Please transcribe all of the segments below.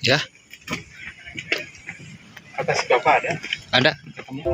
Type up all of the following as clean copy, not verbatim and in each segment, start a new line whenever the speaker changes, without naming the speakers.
Ya,
Kata si Bapak ada?
ada.
Ketemu.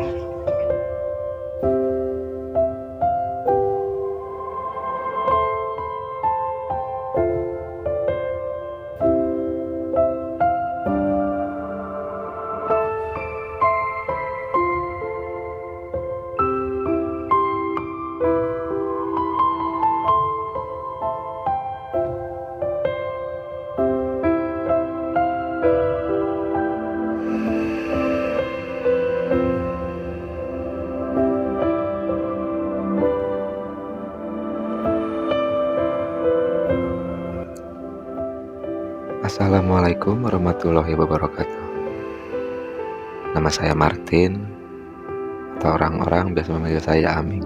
Assalamualaikum warahmatullahi wabarakatuh. Nama saya Martin, atau orang-orang biasa memanggil saya Aming.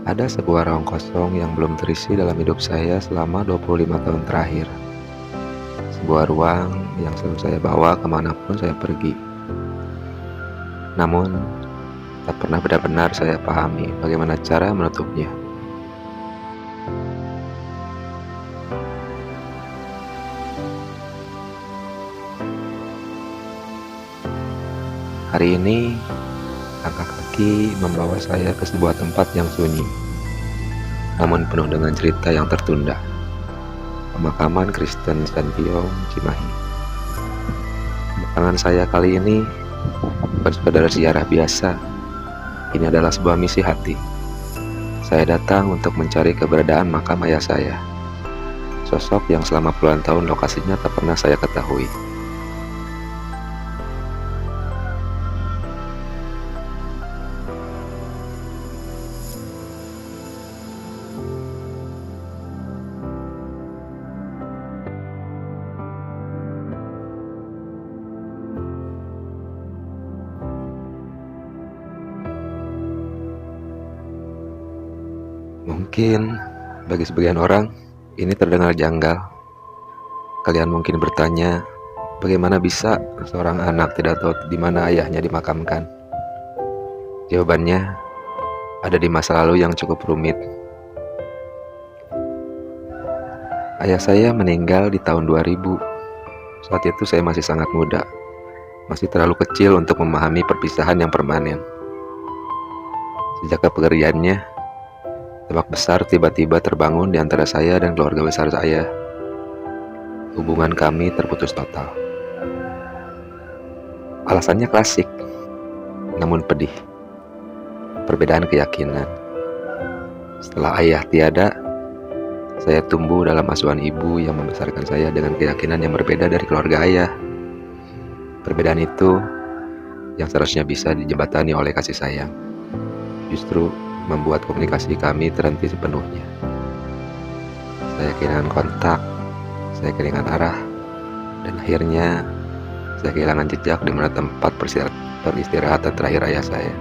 Ada sebuah ruang kosong yang belum terisi dalam hidup saya selama 25 tahun terakhir. Sebuah ruang yang selalu saya bawa kemanapun saya pergi. Namun, tak pernah benar-benar saya pahami bagaimana cara menutupnya. Hari ini, langkah kaki membawa saya ke sebuah tempat yang sunyi, namun penuh dengan cerita yang tertunda. Pemakaman Kristen Santiong, Cimahi. Kedatangan saya kali ini bukan sekedar ziarah biasa. Ini adalah sebuah misi hati. Saya datang untuk mencari keberadaan makam ayah saya, sosok yang selama puluhan tahun lokasinya tak pernah saya ketahui. Mungkin bagi sebagian orang ini terdengar janggal. Kalian mungkin bertanya, bagaimana bisa seorang anak tidak tahu di mana ayahnya dimakamkan? Jawabannya ada di masa lalu yang cukup rumit. Ayah saya meninggal di tahun 2000. Saat itu saya masih sangat muda, masih terlalu kecil untuk memahami perpisahan yang permanen. Sejak kepergiannya, tembok besar tiba-tiba terbangun di antara saya dan keluarga besar saya. Hubungan kami terputus total. Alasannya klasik, namun pedih. Perbedaan keyakinan. Setelah ayah tiada, saya tumbuh dalam asuhan ibu yang membesarkan saya dengan keyakinan yang berbeda dari keluarga ayah. Perbedaan itu yang seharusnya bisa dijembatani oleh kasih sayang, justru membuat komunikasi kami terhenti sepenuhnya. Saya kehilangan kontak, saya kehilangan arah, dan akhirnya saya kehilangan jejak di mana tempat peristirahatan terakhir ayah saya.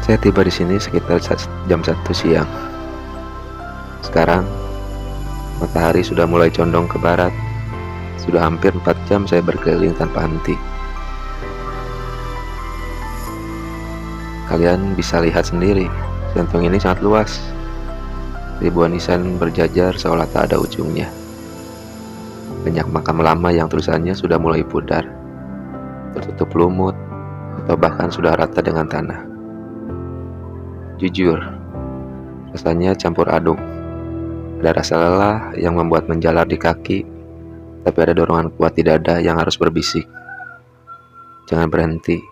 Saya tiba di sini sekitar jam 1 siang. Sekarang, matahari sudah mulai condong ke barat. Sudah hampir 4 jam saya berkeliling tanpa henti. Kalian bisa lihat sendiri, jantung ini sangat luas. Ribuan nisan berjajar seolah tak ada ujungnya. Banyak makam lama yang tulisannya sudah mulai pudar, tertutup lumut, atau bahkan sudah rata dengan tanah. Jujur, rasanya campur aduk. Ada rasa lelah yang membuat menjalar di kaki, tapi ada dorongan kuat di dada yang harus berbisik. Jangan berhenti,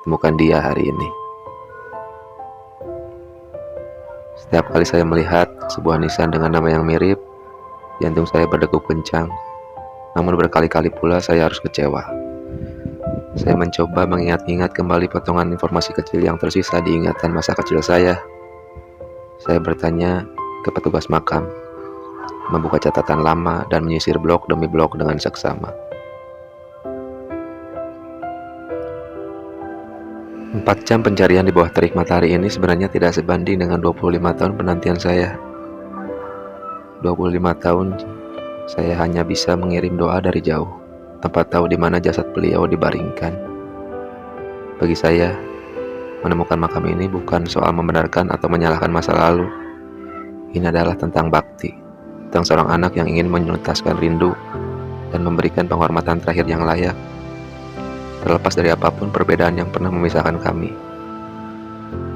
temukan dia hari ini. Setiap kali saya melihat sebuah nisan dengan nama yang mirip, jantung saya berdegup kencang. Namun berkali-kali pula saya harus kecewa. Saya mencoba mengingat-ingat kembali potongan informasi kecil yang tersisa di ingatan masa kecil saya. Saya bertanya ke petugas makam, membuka catatan lama dan menyisir blok demi blok dengan seksama. 4 jam pencarian di bawah terik matahari ini sebenarnya tidak sebanding dengan 25 tahun penantian saya. 25 tahun saya hanya bisa mengirim doa dari jauh, tanpa tahu di mana jasad beliau dibaringkan. Bagi saya, menemukan makam ini bukan soal membenarkan atau menyalahkan masa lalu. Ini adalah tentang bakti, tentang seorang anak yang ingin menuntaskan rindu dan memberikan penghormatan terakhir yang layak, terlepas dari apapun perbedaan yang pernah memisahkan kami.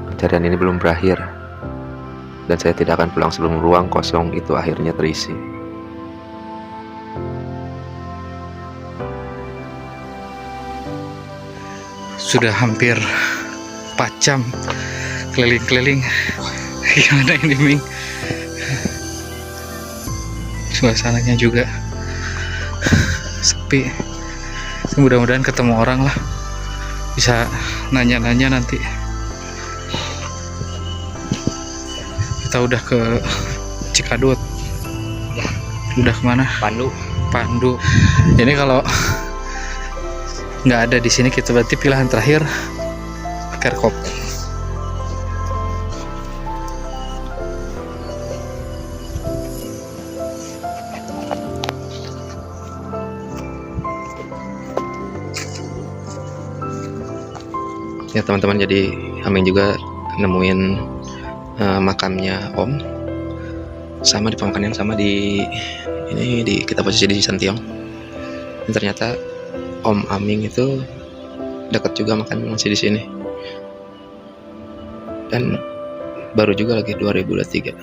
Pencarian ini belum berakhir, dan saya tidak akan pulang sebelum ruang kosong itu akhirnya terisi.
Sudah hampir 4 jam keliling-keliling. Gimana ini, Ming? Suasananya juga sepi. Mudah-mudahan ketemu orang lah, bisa nanya-nanya nanti. Kita udah ke Cikadut. Udah kemana? Pandu. Ini kalau nggak ada di sini kita berarti pilihan terakhir Kerkop.
Ya teman-teman, jadi Aming juga nemuin makamnya Om, sama di pemakaman yang sama di kita posisi di Santiong. Dan ternyata Om Aming itu dekat juga makan masih di sini, dan baru juga lagi 2023.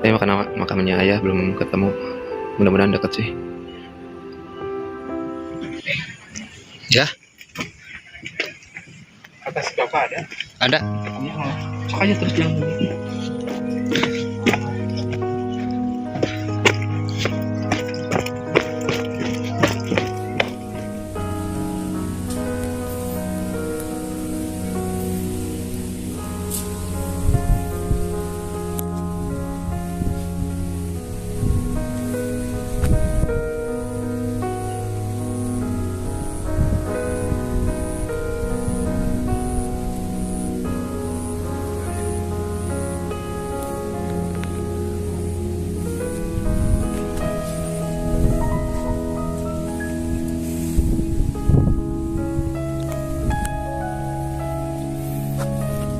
Tapi makamnya ayah belum ketemu, mudah-mudahan dekat sih. Ya.
Atas Bapak ada?
Ada.
Iya, sok aja terus jalan.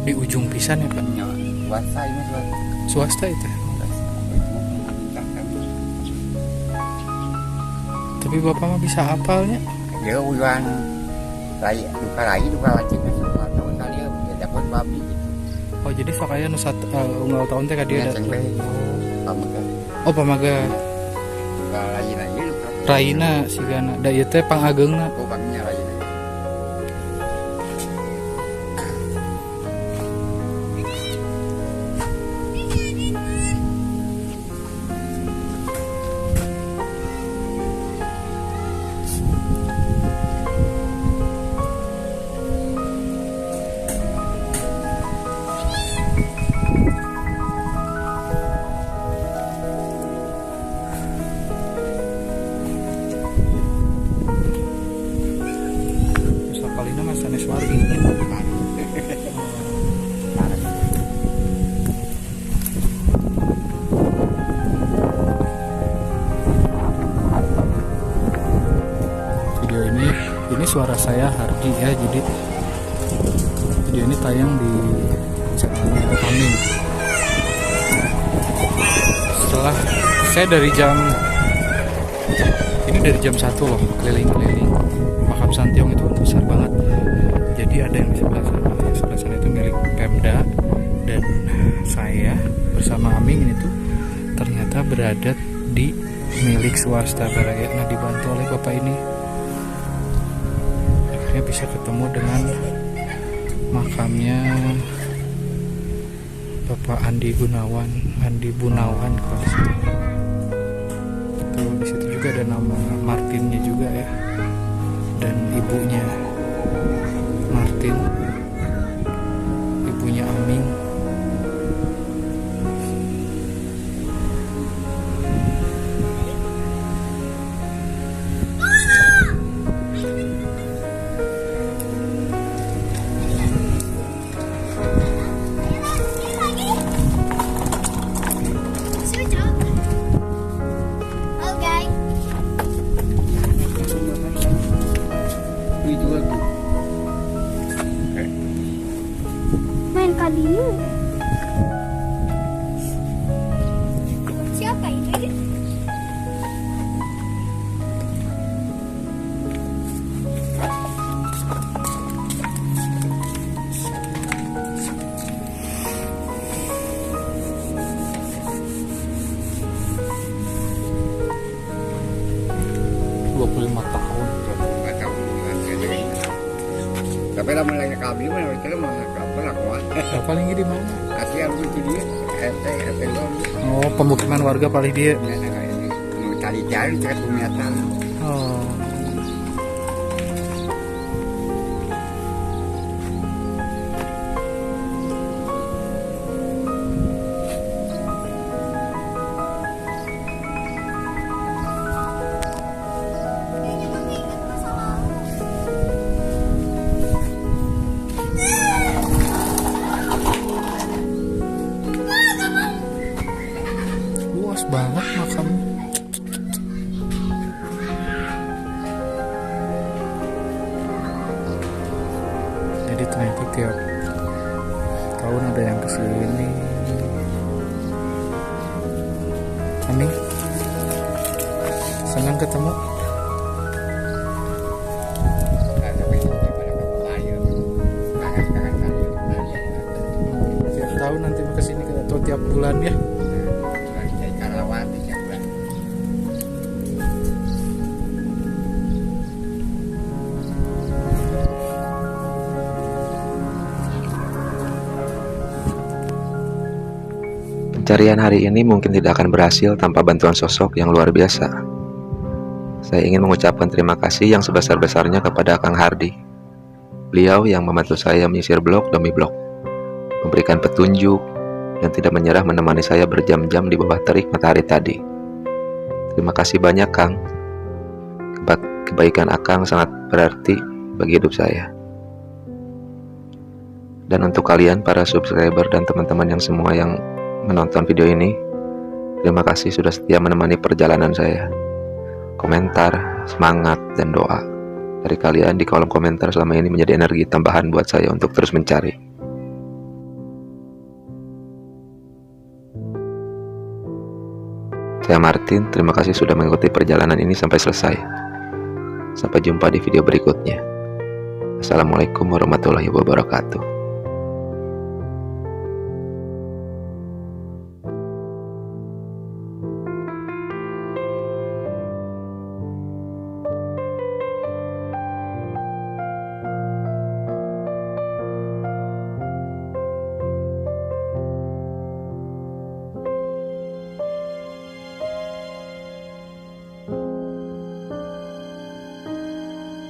Di ujung pisan ya Pak?
Swasta ini
Swasta itu. Tapi Bapak mah bisa hafalnya.
dia ulang raya duka wajibnya semua tahun kali ya dapat babi gitu.
Oh jadi sok aya nu unggal tahun teh ka dia ada.
Pamaga
Oh pamaga
duka lain aja duka
Raina sigana da ieu teh pangageungna.
babinya lain.
Video ini suara saya Hardi ya, jadi video ini tayang di channelnya Aming. Setelah saya dari jam 1 loh keliling-keliling makam Santiong, itu besar banget. Jadi ada yang di sebelah sana, itu milik Pemda, dan saya bersama Aming itu ternyata berada di milik swasta Baraya. Nah, dibantu oleh bapak ini akhirnya bisa ketemu dengan makamnya Bapak Andi Bunawan kalau di situ. Tuh, di situ juga ada nama Martinnya juga ya, dan ibunya Martin, ibunya Aming. 25 tahun.
25 tahun juga saya. Tapi lama lagi kami mana kita mah kapan lah kuat.
Nah, paling di mana?
Asli aku itu dia RT dong.
Oh, pemukiman warga paling dia.
Mau cari dekat Bumiatan.
Oh. Luas banget makam. Jadi ternyata tiap tahun ada yang kesini. Amin. Senang ketemu. Tiap tahun nanti mau kesini atau tiap bulan ya.
Pencarian hari ini mungkin tidak akan berhasil tanpa bantuan sosok yang luar biasa. Saya ingin mengucapkan terima kasih yang sebesar-besarnya kepada Kang Hardi. Beliau yang membantu saya menyisir blok demi blok, memberikan petunjuk, dan tidak menyerah menemani saya berjam-jam di bawah terik matahari tadi. Terima kasih banyak, Kang. Kebaikan Akang sangat berarti bagi hidup saya. Dan untuk kalian para subscriber dan teman-teman yang semua yang menonton video ini, terima kasih sudah setia menemani perjalanan saya. Komentar, semangat, dan doa dari kalian di kolom komentar selama ini menjadi energi tambahan buat saya untuk terus mencari. Saya Martin, terima kasih sudah mengikuti perjalanan ini sampai selesai. Sampai jumpa di video berikutnya. Assalamualaikum warahmatullahi wabarakatuh.